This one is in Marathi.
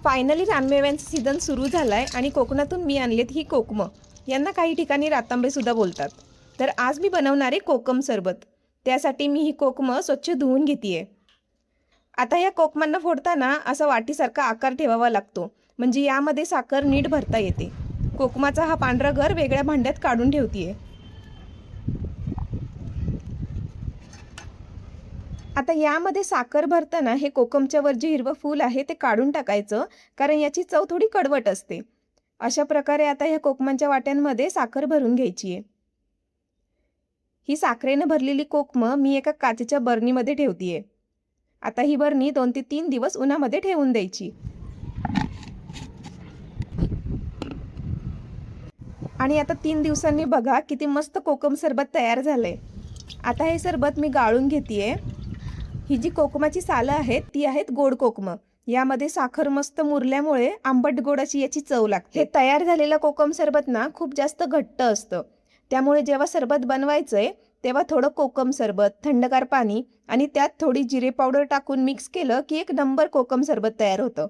फायनली रानमेव्यांचं सीझन सुरू झालं आहे आणि कोकणातून मी आणलेत ही कोकमं. यांना काही ठिकाणी रातांबेसुद्धा बोलतात. तर आज मी बनवणार आहे कोकम सरबत. त्यासाठी मी ही कोकमं स्वच्छ धुवून घेते आहे. आता या कोकमांना फोडताना असा वाटीसारखा आकार ठेवावा लागतो, म्हणजे यामध्ये साखर नीट भरता येते. कोकमाचा हा पांढरा गर वेगळ्या भांड्यात काढून ठेवते आहे. आता यामध्ये साखर भरताना हे कोकमच्या वर जे हिरवं फूल आहे ते काढून टाकायचं, कारण याची चव थोडी कडवट असते. अशा प्रकारे आता ह्या कोकमांच्या वाट्यांमध्ये साखर भरून घ्यायची आहे. ही साखरेनं भरलेली कोकमं मी एका काचेच्या बरणीमध्ये ठेवतीये. आता ही बरणी 2 ते 3 दिवस उन्हामध्ये ठेवून द्यायची. आणि आता 3 दिवसांनी बघा किती मस्त कोकम सरबत तयार झालंय. आता हे सरबत मी गाळून घेतेय. ही जी कोकमाची सालं आहेत ती आहेत गोड कोकमं. यामध्ये साखर मस्त मुरल्यामुळे आंबट गोड अशी याची चव लागते. हे तयार झालेलं कोकम सरबत ना खूप जास्त घट्ट असतं. त्यामुळे जेव्हा सरबत बनवायचंय तेव्हा थोडं कोकम सरबत, थंडगार पाणी आणि त्यात थोडी जिरे पावडर टाकून मिक्स केलं की एक नंबर कोकम सरबत तयार होतं.